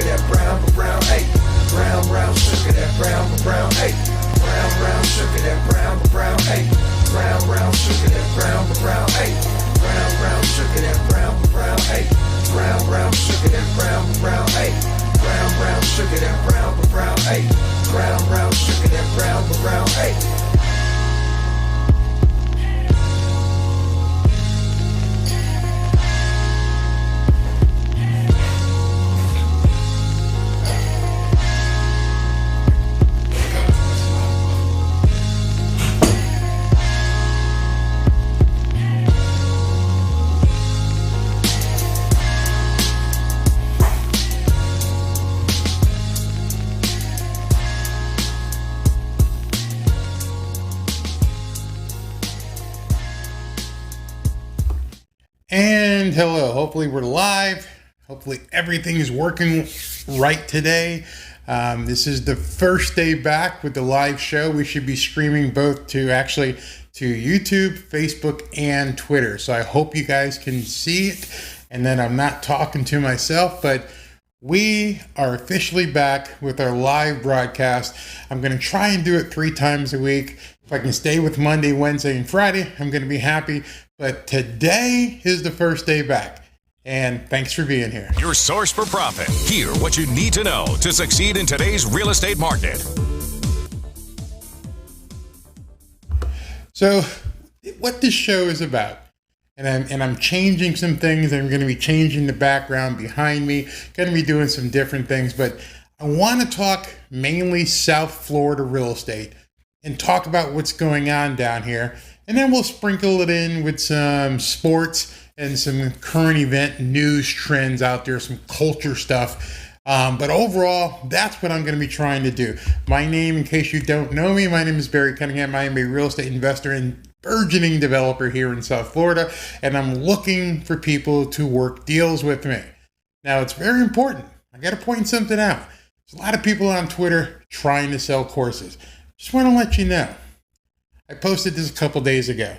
that brown, brown, hey. Brown, brown sugar, that brown, brown, hey. Brown, brown sugar, that brown, brown, hey. Brown, brown sugar, that brown, brown, hey. Brown, brown sugar, that brown, brown, hey. Brown, brown sugar, that brown, brown, hey. Brown, brown sugar, that brown, brown, hey. Brown, brown sugar, that brown, brown, hey. And hello, hopefully we're live. Hopefully everything is working right today. This is the first day back with the live show. We should be streaming both to YouTube, Facebook, and Twitter. So I hope you guys can see it and that I'm not talking to myself, but we are officially back with our live broadcast. I'm going to try and do it 3 times a week. If I can stay with Monday, Wednesday, and Friday, I'm going to be happy. But today is the first day back. And thanks for being here. Your source for profit. Hear what you need to know to succeed in today's real estate market. So what this show is about, and I'm changing some things. I'm going to be changing the background behind me, going to be doing some different things, but I want to talk mainly South Florida real estate and talk about what's going on down here. And then we'll sprinkle it in with some sports and some current event news trends out there, some culture stuff. But overall, that's what I'm going to be trying to do. My name, in case you don't know me, my name is Barry Cunningham. I am a real estate investor and burgeoning developer here in South Florida, and I'm looking for people to work deals with me. Now, it's very important. I got to point something out. There's a lot of people on Twitter trying to sell courses. Just want to let you know. I posted this a couple days ago.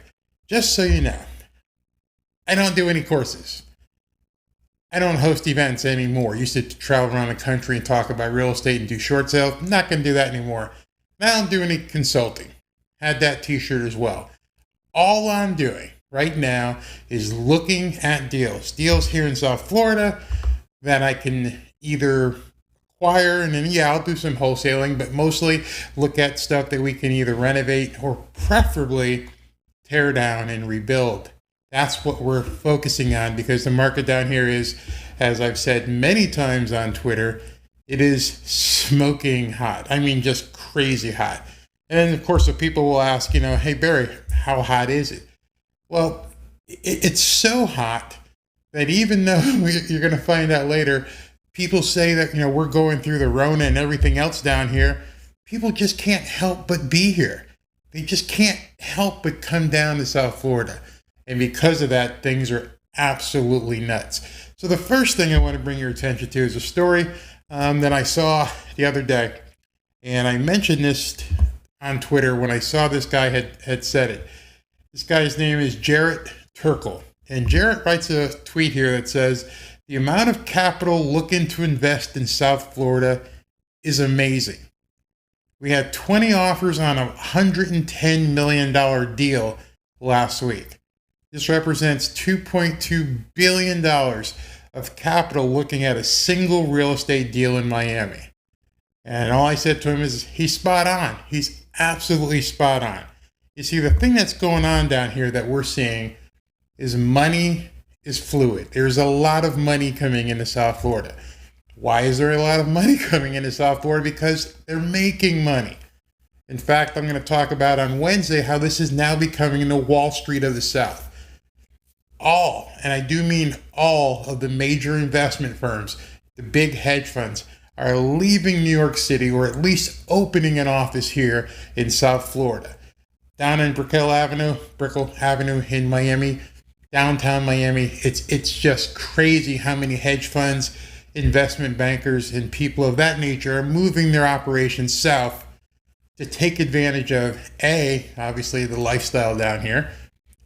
Just so you know, I don't do any courses. I don't host events anymore. Used to travel around the country and talk about real estate and do short sales. I'm not going to do that anymore. I don't do any consulting. Had that t-shirt as well. All I'm doing right now is looking at deals here in South Florida that I can either acquire, and then I'll do some wholesaling, but mostly look at stuff that we can either renovate or preferably tear down and rebuild. That's what we're focusing on, because the market down here is, as I've said many times on Twitter, it is smoking hot. I mean, just crazy hot. And then, of course, the people will ask, hey, Barry, how hot is it? Well, it's so hot that even though you're going to find out later, people say that, we're going through the Rona and everything else down here. People just can't help but be here. They just can't help but come down to South Florida. And because of that, things are absolutely nuts. So the first thing I want to bring your attention to is a story that I saw the other day. And I mentioned this on Twitter when I saw this guy had said it. This guy's name is Jarrett Turkle. And Jarrett writes a tweet here that says, "The amount of capital looking to invest in South Florida is amazing. We had 20 offers on a $110 million deal last week. This represents $2.2 billion of capital looking at a single real estate deal in Miami." And all I said to him is, he's spot on. He's absolutely spot on. You see, the thing that's going on down here that we're seeing is money is fluid. There's a lot of money coming into South Florida. Why is there a lot of money coming into South Florida? Because they're making money. In fact, I'm going to talk about on Wednesday how this is now becoming the Wall Street of the South. All, and I do mean all, of the major investment firms, the big hedge funds, are leaving New York City, or at least opening an office here in South Florida. Down in Brickell Avenue in Miami, downtown Miami, it's just crazy how many hedge funds, investment bankers, and people of that nature are moving their operations south to take advantage of, A, obviously the lifestyle down here,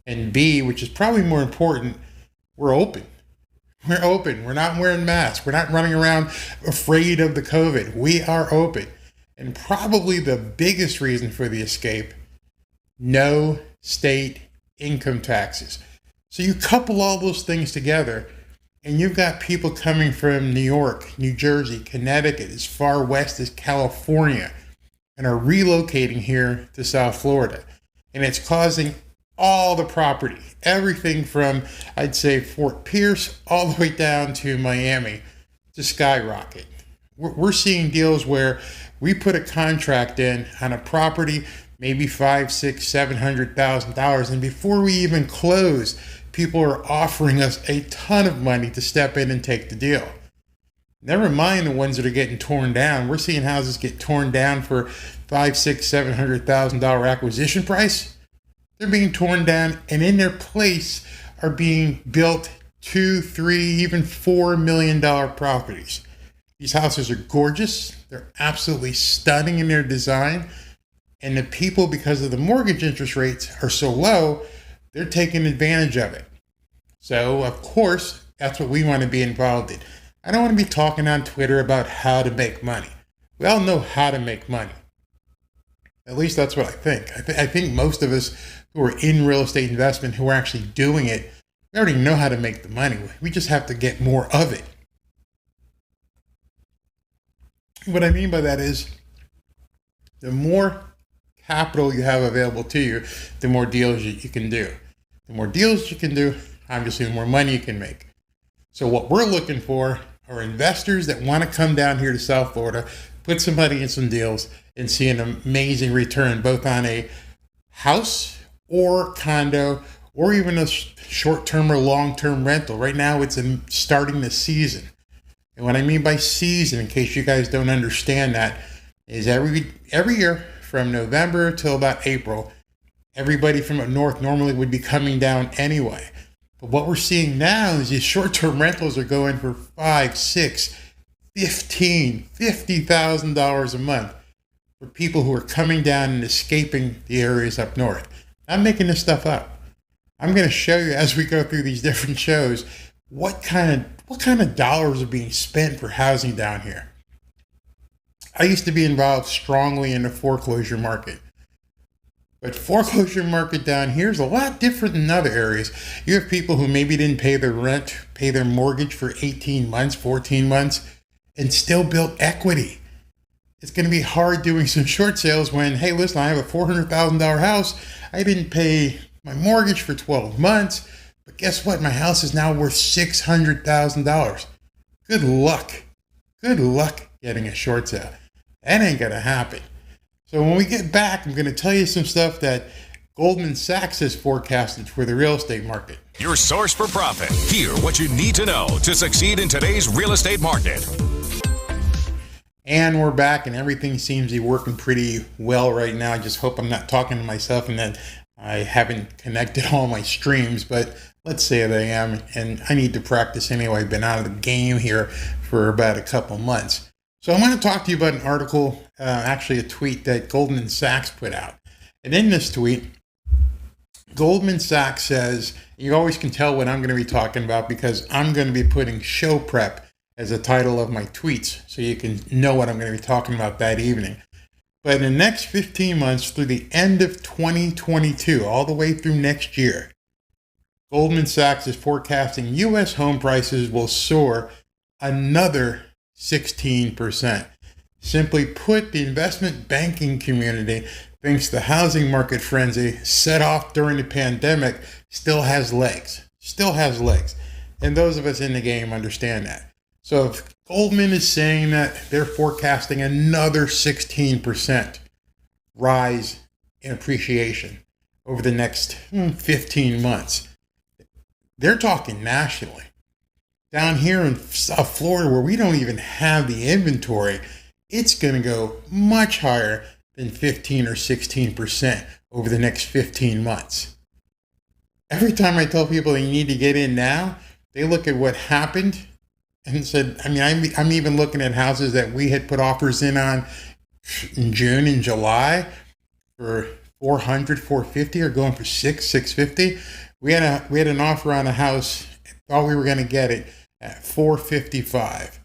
and B, which is probably more important, we're open. We're open. We're not wearing masks. We're not running around afraid of the COVID. We are open. And probably the biggest reason for the escape, no state income taxes. So you couple all those things together, and you've got people coming from New York, New Jersey, Connecticut, as far west as California, and are relocating here to South Florida. And it's causing all the property, everything from, I'd say, Fort Pierce all the way down to Miami, to skyrocket. We're seeing deals where we put a contract in on a property, maybe $500,000, $600,000, $700,000, and before we even close, people are offering us a ton of money to step in and take the deal. Never mind the ones that are getting torn down. We're seeing houses get torn down for $500,000, $600,000, $700,000 acquisition price. They're being torn down, and in their place are being built $2, $3, even $4 million properties. These houses are gorgeous. They're absolutely stunning in their design. And the people, because of the mortgage interest rates are so low, they're taking advantage of it. So, of course, that's what we want to be involved in. I don't want to be talking on Twitter about how to make money. We all know how to make money. At least that's what I think. I think most of us who are in real estate investment, who are actually doing it, we already know how to make the money. We just have to get more of it. What I mean by that is, the more capital you have available to you, the more deals you can do. The more deals you can do, obviously, the more money you can make. So what we're looking for are investors that want to come down here to South Florida, put some money in some deals, and see an amazing return, both on a house or condo, or even a short-term or long-term rental. Right now, it's starting the season. And what I mean by season, in case you guys don't understand that, is every year from November till about April, everybody from up north normally would be coming down anyway. But what we're seeing now is these short-term rentals are going for $5,000, $6,000, $15,000, $50,000 a month for people who are coming down and escaping the areas up north. I'm making this stuff up. I'm going to show you as we go through these different shows what kind of dollars are being spent for housing down here. I used to be involved strongly in the foreclosure market. But foreclosure market down here is a lot different than other areas. You have people who maybe didn't pay their rent, pay their mortgage for 18 months, 14 months, and still build equity. It's going to be hard doing some short sales when, hey, listen, I have a $400,000 house. I didn't pay my mortgage for 12 months, but guess what? My house is now worth $600,000. Good luck. Good luck getting a short sale. That ain't going to happen. So when we get back, I'm going to tell you some stuff that Goldman Sachs has forecasted for the real estate market. Your source for profit. Hear what you need to know to succeed in today's real estate market. And we're back, and everything seems to be working pretty well right now. I just hope I'm not talking to myself and that I haven't connected all my streams, but let's say that I am, and I need to practice anyway. I've been out of the game here for about a couple months. So I want to talk to you about an article, actually a tweet that Goldman Sachs put out. And in this tweet, Goldman Sachs says, you always can tell what I'm going to be talking about because I'm going to be putting show prep as a title of my tweets so you can know what I'm going to be talking about that evening. But in the next 15 months through the end of 2022, all the way through next year, Goldman Sachs is forecasting U.S. home prices will soar another 16%. Simply put, the investment banking community thinks the housing market frenzy set off during the pandemic still has legs. And those of us in the game understand that. So if Goldman is saying that they're forecasting another 16% rise in appreciation over the next 15 months, they're talking nationally. Down here in South Florida, where we don't even have the inventory, it's going to go much higher than 15 or 16% over the next 15 months. Every time I tell people they need to get in now, they look at what happened and said, I'm even looking at houses that we had put offers in on in June and July for $400, $450, or going for $650. We had an offer on a house, thought we were going to get it, at 455.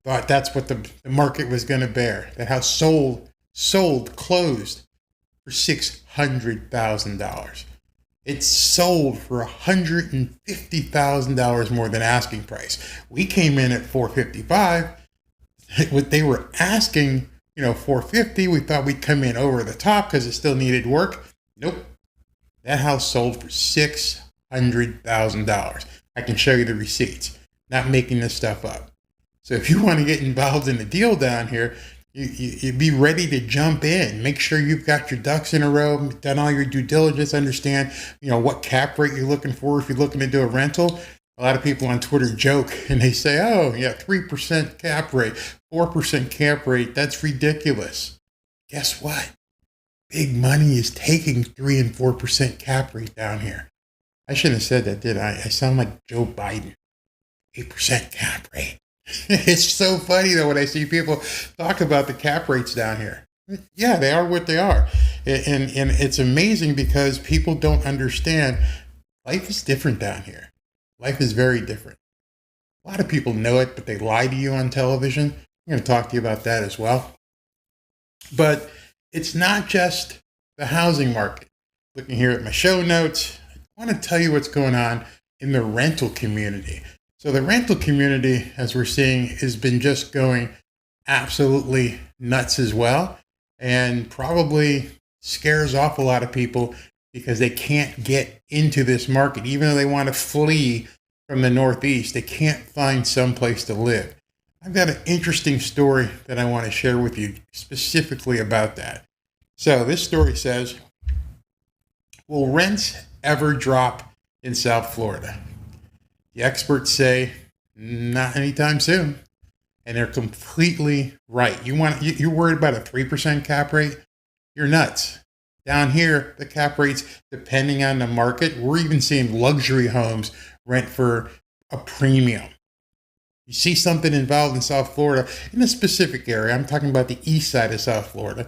Thought that's what the market was going to bear. That house closed for $600,000. It sold for $150,000 more than asking price. We came in at 455. What they were asking, 450. We thought we'd come in over the top because it still needed work. Nope. That house sold for $600,000. I can show you the receipts. Not making this stuff up. So if you want to get involved in the deal down here, you be ready to jump in. Make sure you've got your ducks in a row, done all your due diligence, understand, what cap rate you're looking for if you're looking to do a rental. A lot of people on Twitter joke and they say, 3% cap rate, 4% cap rate. That's ridiculous. Guess what? Big money is taking 3 and 4% cap rate down here. I shouldn't have said that, did I? I sound like Joe Biden. 8% cap rate. It's so funny though when I see people talk about the cap rates down here. Yeah, they are what they are. And it's amazing because people don't understand life is different down here. Life is very different. A lot of people know it, but they lie to you on television. I'm going to talk to you about that as well. But it's not just the housing market. Looking here at my show notes, I want to tell you what's going on in the rental community. So the rental community, as we're seeing, has been just going absolutely nuts as well, and probably scares off a lot of people because they can't get into this market. Even though they want to flee from the Northeast, they can't find someplace to live. I've got an interesting story that I want to share with you specifically about that. So this story says, will rents ever drop in South Florida? The experts say not anytime soon, and they're completely right. You're worried about a 3% cap rate? You're nuts. Down here, the cap rates, depending on the market, we're even seeing luxury homes rent for a premium. You see something involved in South Florida, in a specific area. I'm talking about the east side of South Florida.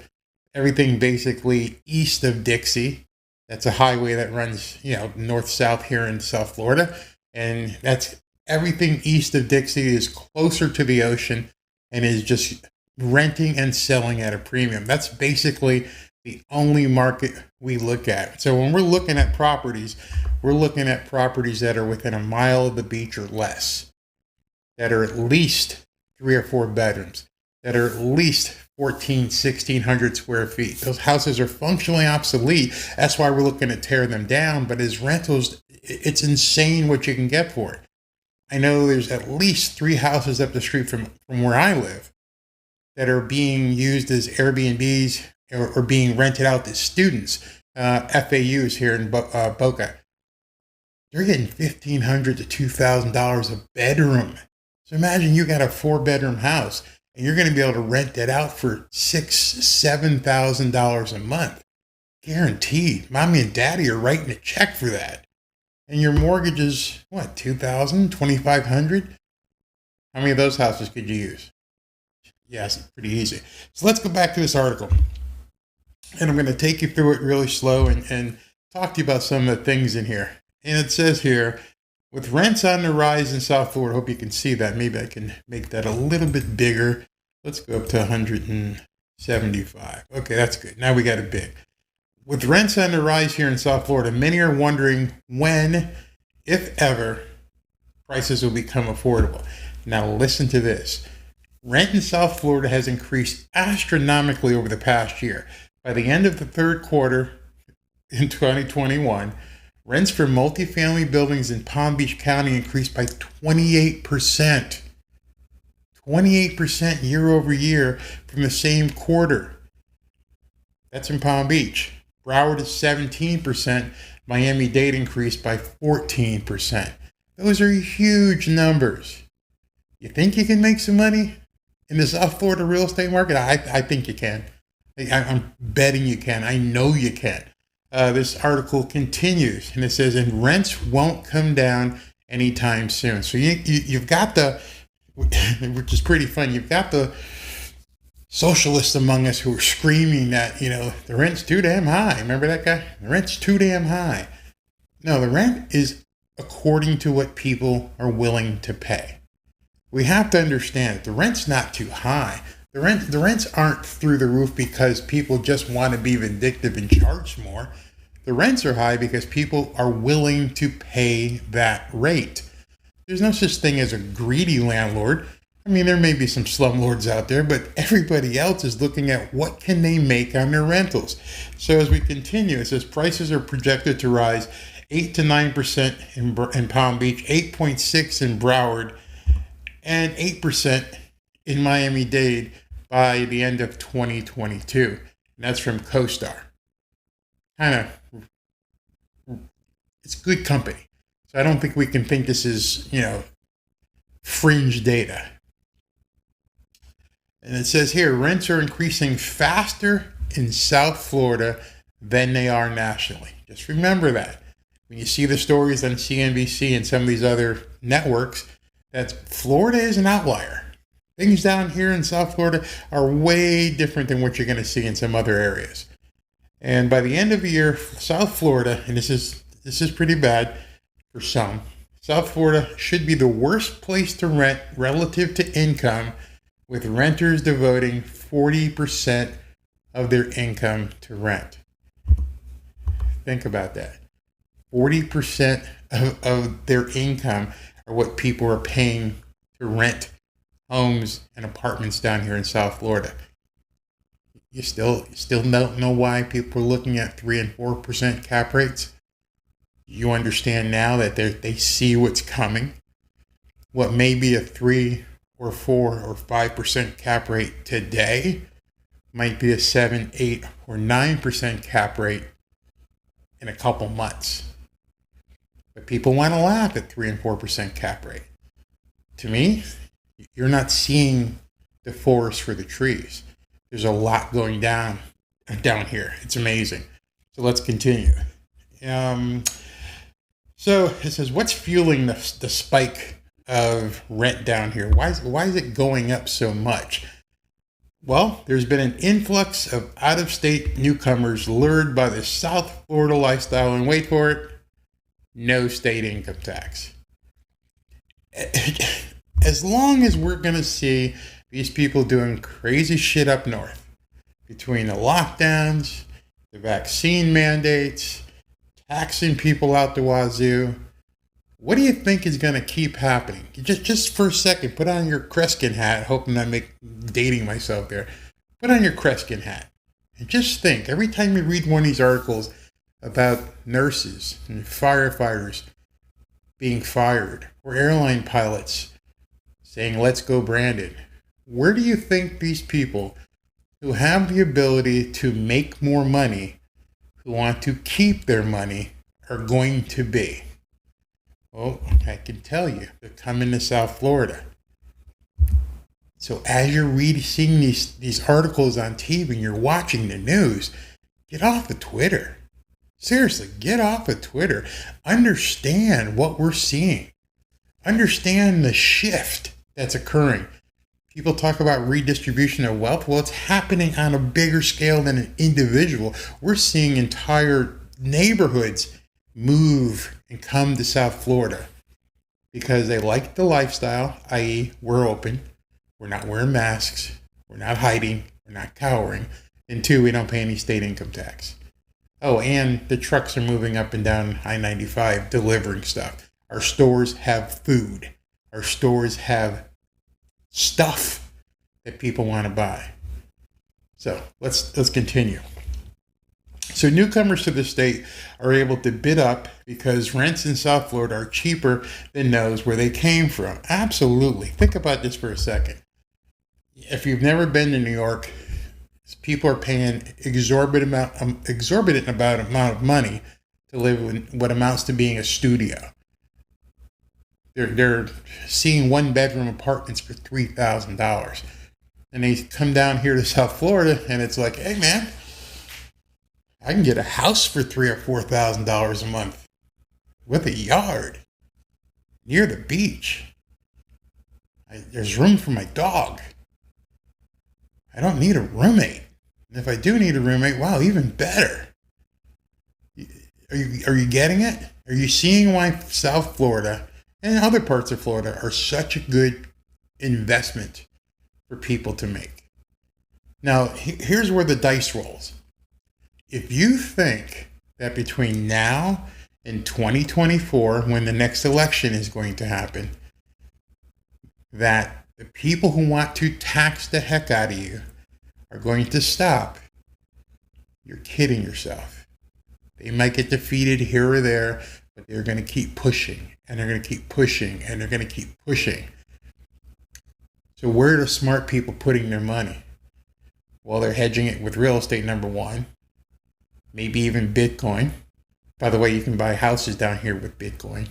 Everything basically east of Dixie. That's a highway that runs, north-south here in South Florida. And that's everything east of Dixie is closer to the ocean and is just renting and selling at a premium. That's basically the only market we look at. So when we're looking at properties, we're looking at properties that are within a mile of the beach or less, that are at least 3 or 4 bedrooms, that are at least 1,600 square feet. Those houses are functionally obsolete. That's why we're looking to tear them down. But as rentals, it's insane what you can get for it. I know there's at least 3 houses up the street from where I live that are being used as Airbnbs or being rented out to students, FAUs here in Boca. They're getting $1,500 to $2,000 a bedroom. So imagine you got a 4-bedroom house and you're going to be able to rent that out for $6,000-$7,000 a month. Guaranteed. Mommy and daddy are writing a check for that. And your mortgage is, what, $2,000, $2,500? How many of those houses could you use? Yes, pretty easy. So let's go back to this article. And I'm going to take you through it really slow and talk to you about some of the things in here. And it says here, with rents on the rise in South Florida, hope you can see that. Maybe I can make that a little bit bigger. Let's go up to 175. Okay, that's good. Now we got it big. With rents on the rise here in South Florida, many are wondering when, if ever, prices will become affordable. Now listen to this. Rent in South Florida has increased astronomically over the past year. By the end of the third quarter in 2021, rents for multifamily buildings in Palm Beach County increased by 28%. 28% year over year from the same quarter. That's in Palm Beach. Broward is 17%. Miami-Dade increased by 14%. Those are huge numbers. You think you can make some money in the South Florida real estate market? I think you can. I'm betting you can. I know you can. This article continues, and it says, and rents won't come down anytime soon. So you've got the, which is pretty fun, you've got the socialists among us who are screaming that, the rent's too damn high. Remember that guy? The rent's too damn high. No, the rent is according to what people are willing to pay. We have to understand that the rent's not too high. The rents aren't through the roof because people just want to be vindictive and charge more. The rents are high because people are willing to pay that rate. There's no such thing as a greedy landlord. I mean, there may be some slumlords out there, but everybody else is looking at what can they make on their rentals. So as we continue, it says prices are projected to rise 8 to 9% in Palm Beach, 8.6% in Broward, and 8% in Miami-Dade by the end of 2022. And that's from CoStar. It's good company. So I don't think we can think this is, fringe data. And it says here, rents are increasing faster in South Florida than they are nationally. Just remember that. When you see the stories on CNBC and some of these other networks, that Florida is an outlier. Things down here in South Florida are way different than what you're going to see in some other areas. And by the end of the year, South Florida, and this is pretty bad for some, South Florida should be the worst place to rent relative to income, with renters devoting 40% of their income to rent. Think about that. 40% of their income are what people are paying to rent homes and apartments down here in South Florida. You still don't know why people are looking at 3 and 4% cap rates. You understand now that they see what's coming. What may be a 3 or 4 or 5% cap rate today might be a 7, 8, or 9% cap rate in a couple months. But people want to laugh at 3 and 4% cap rate. To me, you're not seeing the forest for the trees. There's a lot going down here. It's amazing. So let's continue. So it says, what's fueling the spike of rent down here? Why is it going up so much? Well, there's been an influx of out-of-state newcomers lured by the South Florida lifestyle, and wait for it, no state income tax. As long as we're going to see these people doing crazy shit up north, between the lockdowns, the vaccine mandates, taxing people out the wazoo, what do you think is going to keep happening? Just for a second, put on your Kreskin hat. Hoping I'm dating myself there. Put on your Kreskin hat and just think. Every time you read one of these articles about nurses and firefighters being fired, or airline pilots saying, "Let's go Brandon," where do you think these people who have the ability to make more money, who want to keep their money, are going to be? Well, I can tell you, they're coming to South Florida. So as you're seeing these articles on TV and you're watching the news, get off of Twitter. Seriously, get off of Twitter. Understand what we're seeing. Understand the shift that's occurring. People talk about redistribution of wealth. Well, it's happening on a bigger scale than an individual. We're seeing entire neighborhoods move and come to South Florida because they like the lifestyle, i.e. we're open, we're not wearing masks, we're not hiding, we're not cowering, and 2, we don't pay any state income tax. Oh, and the trucks are moving up and down I-95 delivering stuff. Our stores have food. Our stores have stuff that people want to buy. So let's continue. So newcomers to the state are able to bid up because rents in South Florida are cheaper than those where they came from. Absolutely. Think about this for a second. If you've never been to New York, people are paying exorbitant amount of money to live in what amounts to being a studio. They're seeing 1-bedroom apartments for $3,000. And they come down here to South Florida and it's like, hey man, I can get a house for $3,000 or $4,000 a month with a yard near the beach. There's room for my dog. I don't need a roommate. And if I do need a roommate, wow, even better. Are you getting it? Are you seeing why South Florida and other parts of Florida are such a good investment for people to make? Now, here's where the dice rolls. If you think that between now and 2024, when the next election is going to happen, that the people who want to tax the heck out of you are going to stop, you're kidding yourself. They might get defeated here or there, but they're going to keep pushing, and they're going to keep pushing, and they're going to keep pushing. So where are smart people putting their money? Well, they're hedging it with real estate, number one, maybe even Bitcoin. By the way, you can buy houses down here with Bitcoin.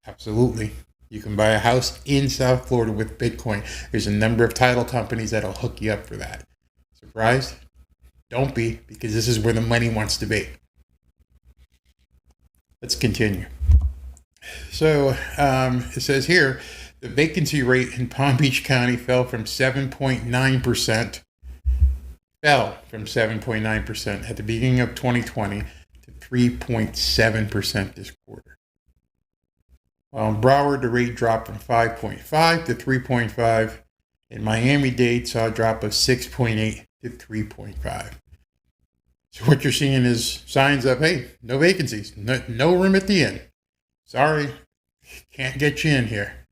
Absolutely. You can buy a house in South Florida with Bitcoin. There's a number of title companies that'll hook you up for that. Surprised? Don't be, because this is where the money wants to be. Let's continue. So it says here, the vacancy rate in Palm Beach County fell from 7.9% at the beginning of 2020 to 3.7% this quarter. While in Broward, the rate dropped from 5.5 to 3.5. In Miami-Dade, saw a drop of 6.8 to 3.5. So what you're seeing is signs of, hey, no vacancies, no room at the inn. Sorry, can't get you in here.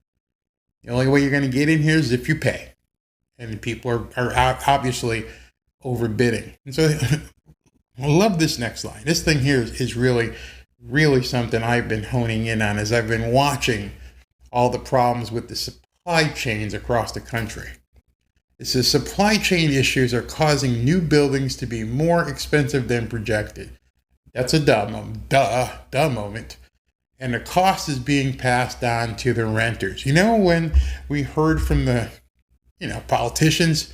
The only way you're going to get in here is if you pay. And people are obviously overbidding. And so I love this next line. This thing here is really, really something I've been honing in on as I've been watching all the problems with the supply chains across the country. It says supply chain issues are causing new buildings to be more expensive than projected. That's a dumb moment. And the cost is being passed on to the renters. You know, when we heard from the, politicians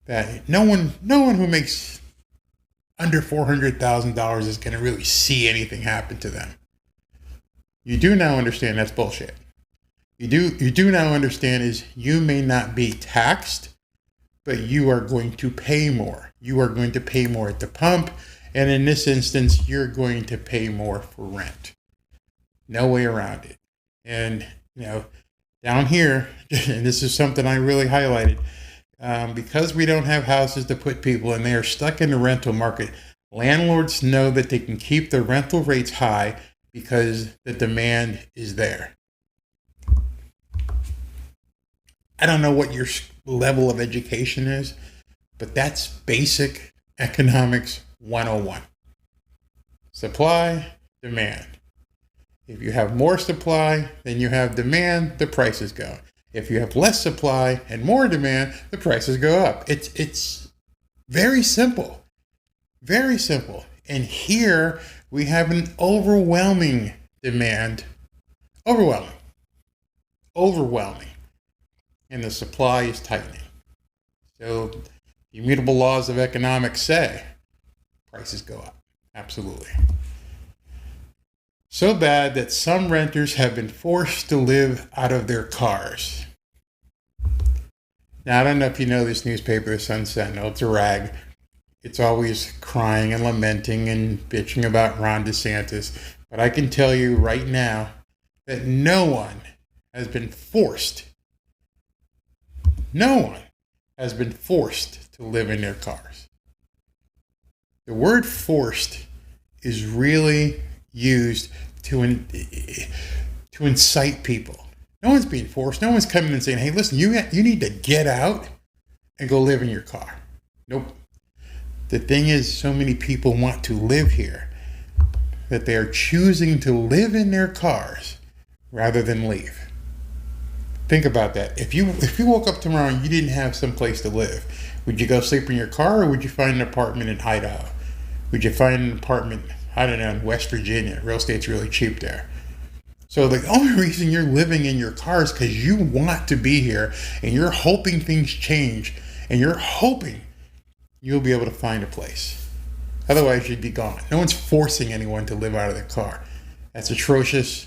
that no one who makes under $400,000 is going to really see anything happen to them. You do now understand that's bullshit. You do now understand is you may not be taxed, but you are going to pay more. You are going to pay more at the pump. And in this instance, you're going to pay more for rent. No way around it. And, down here, and this is something I really highlighted, because we don't have houses to put people in, they are stuck in the rental market. Landlords know that they can keep the rental rates high because the demand is there. I don't know what your level of education is, but that's basic economics 101. Supply, demand. If you have more supply than you have demand, the prices go. If you have less supply and more demand, the prices go up. It's very simple. Very simple. And here we have an overwhelming demand. Overwhelming. And the supply is tightening. So the immutable laws of economics say prices go up. Absolutely. So bad that some renters have been forced to live out of their cars. Now, I don't know if you know this newspaper, the Sun Sentinel. It's a rag. It's always crying and lamenting and bitching about Ron DeSantis. But I can tell you right now that no one has been forced to live in their cars. The word forced is really used to incite people. No one's being forced. No one's coming and saying, hey, listen, you need to get out and go live in your car. Nope. The thing is, so many people want to live here that they are choosing to live in their cars rather than leave. Think about that. If you woke up tomorrow and you didn't have some place to live, would you go sleep in your car, or would you find an apartment in Idaho? Would you find an apartment, I don't know, in West Virginia? Real estate's really cheap there. So the only reason you're living in your car is because you want to be here and you're hoping things change and you're hoping you'll be able to find a place. Otherwise, you'd be gone. No one's forcing anyone to live out of their car. That's atrocious.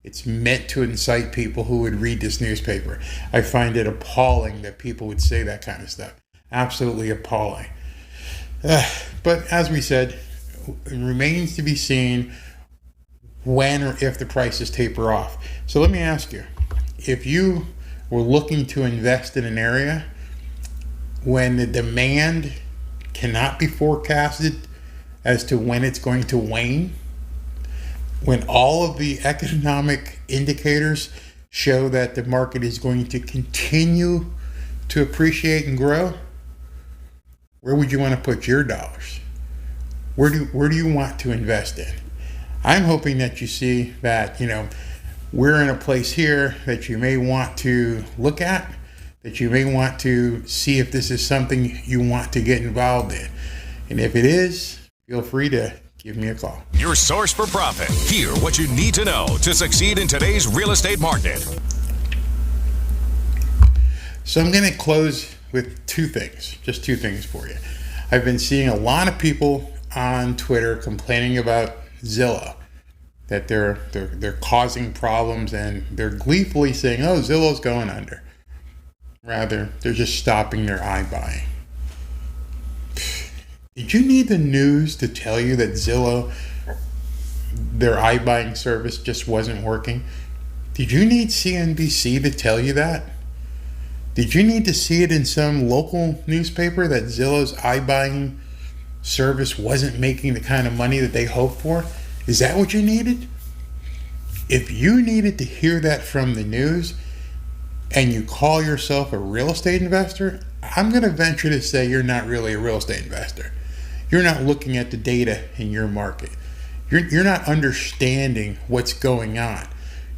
It's meant to incite people who would read this newspaper. I find it appalling that people would say that kind of stuff. Absolutely appalling. But as we said, it remains to be seen when or if the prices taper off. So let me ask you, if you were looking to invest in an area when the demand cannot be forecasted as to when it's going to wane, when all of the economic indicators show that the market is going to continue to appreciate and grow, where would you want to put your dollars? Where do you want to invest in? I'm hoping that you see that, we're in a place here that you may want to look at, that you may want to see if this is something you want to get involved in. And if it is, feel free to give me a call. Your source for profit. Hear what you need to know to succeed in today's real estate market. So I'm going to close with just two things for you. I've been seeing a lot of people on Twitter complaining about Zillow, that they're causing problems, and they're gleefully saying, "Oh, Zillow's going under." Rather, they're just stopping their iBuying. Did you need the news to tell you that Zillow, their iBuying service, just wasn't working? Did you need CNBC to tell you that? Did you need to see it in some local newspaper that Zillow's iBuying service wasn't making the kind of money that they hoped for? Is that what you needed? If you needed to hear that from the news and you call yourself a real estate investor, I'm going to venture to say you're not really a real estate investor. You're not looking at the data in your market. You're not understanding what's going on.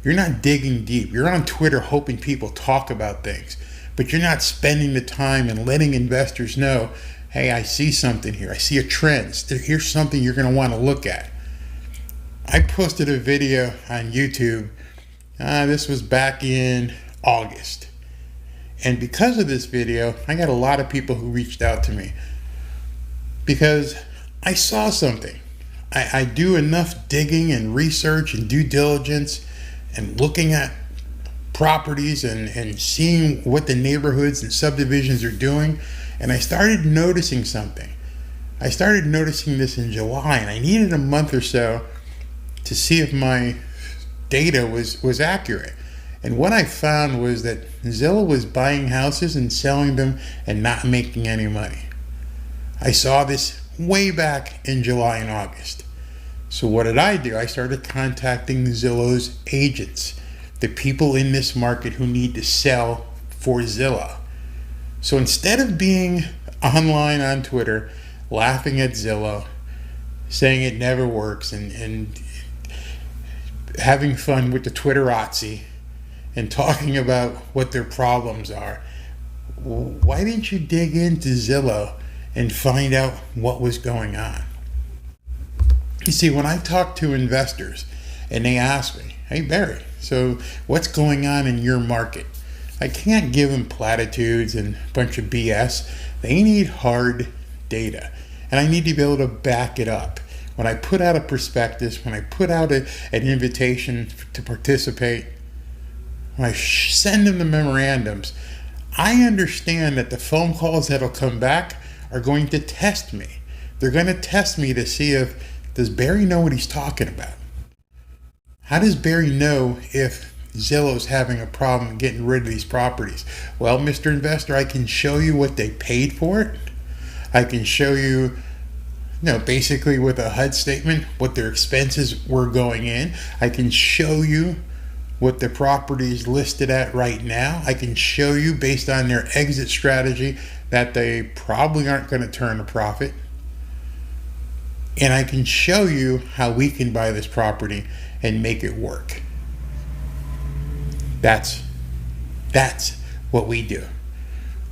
You're not digging deep. You're on Twitter hoping people talk about things, but you're not spending the time and letting investors know, hey, I see something here. I see a trend. Here's something you're going to want to look at. I posted a video on YouTube. This was back in August. And because of this video, I got a lot of people who reached out to me because I saw something. I do enough digging and research and due diligence and looking at properties and seeing what the neighborhoods and subdivisions are doing. And I started noticing something. I started noticing this in July, and I needed a month or so to see if my data was accurate. And what I found was that Zillow was buying houses and selling them and not making any money. I saw this way back in July and August. So what did I do? I started contacting Zillow's agents, the people in this market who need to sell for Zillow. So instead of being online on Twitter, laughing at Zillow, saying it never works, and having fun with the Twitterati and talking about what their problems are, why didn't you dig into Zillow and find out what was going on? You see, when I talk to investors and they ask me, hey Barry, so what's going on in your market? I can't give them platitudes and a bunch of BS. They need hard data, and I need to be able to back it up. When I put out a prospectus, when I put out an invitation to participate, when I send them the memorandums, I understand that the phone calls that'll come back are going to test me. They're going to test me to see does Barry know what he's talking about? How does Barry know if Zillow's having a problem getting rid of these properties? Well, Mr. Investor, I can show you what they paid for it. I can show you, basically with a HUD statement, what their expenses were going in. I can show you what the property is listed at right now. I can show you, based on their exit strategy, that they probably aren't going to turn a profit. And I can show you how we can buy this property and make it work. That's what we do.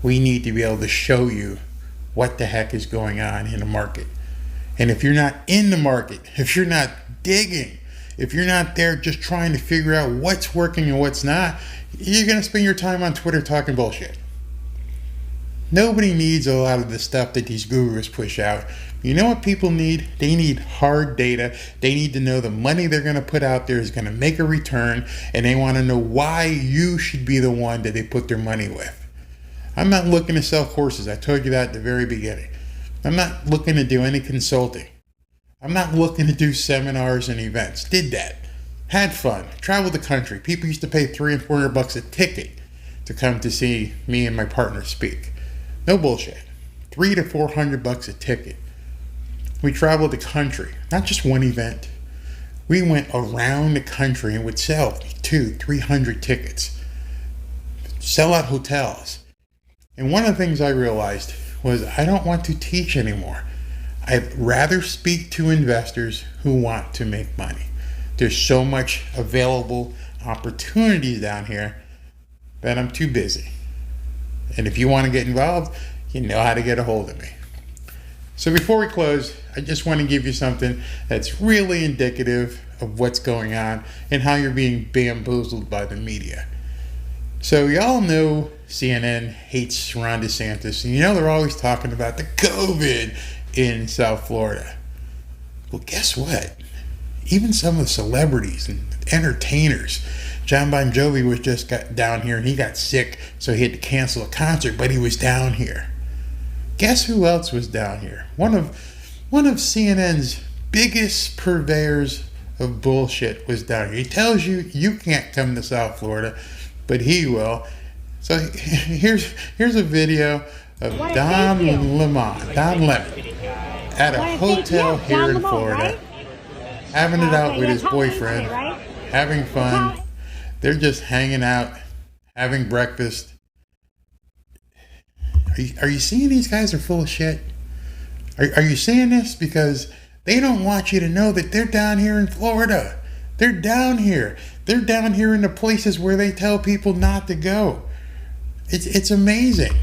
We need to be able to show you what the heck is going on in the market. And if you're not in the market, if you're not digging, if you're not there just trying to figure out what's working and what's not, you're going to spend your time on Twitter talking bullshit. Nobody needs a lot of the stuff that these gurus push out. You know what people need? They need hard data. They need to know the money they're going to put out there is going to make a return, and they want to know why you should be the one that they put their money with. I'm not looking to sell courses. I told you that at the very beginning. I'm not looking to do any consulting. I'm not looking to do seminars and events. Did that. had fun, traveled the country. People used to pay $300 and $400 a ticket to come to see me and my partner speak. No bullshit. $300 to $400 a ticket. We traveled the country, not just one event. We went around the country and would sell 200-300 tickets, sell out hotels. And one of the things I realized was I don't want to teach anymore. I'd rather speak to investors who want to make money. There's so much available opportunities down here that I'm too busy. And if you want to get involved, you know how to get a hold of me. So before we close, I just want to give you something that's really indicative of what's going on and how you're being bamboozled by the media. So y'all know CNN hates Ron DeSantis, and you know they're always talking about the COVID in South Florida. Well, guess what? Even some of the celebrities and entertainers, John Bon Jovi was just got down here and he got sick, so he had to cancel a concert, but he was down here. Guess who else was down here? One of CNN's biggest purveyors of bullshit was down here. He tells you you can't come to South Florida, but he will. So here's a video of Don Lemon at a hotel here in Florida, having it out with his boyfriend, having fun. They're just hanging out, having breakfast. Are you seeing these guys are full of shit? Are you seeing this? Because they don't want you to know that they're down here in Florida. They're down here. They're down here in the places where they tell people not to go. It's amazing.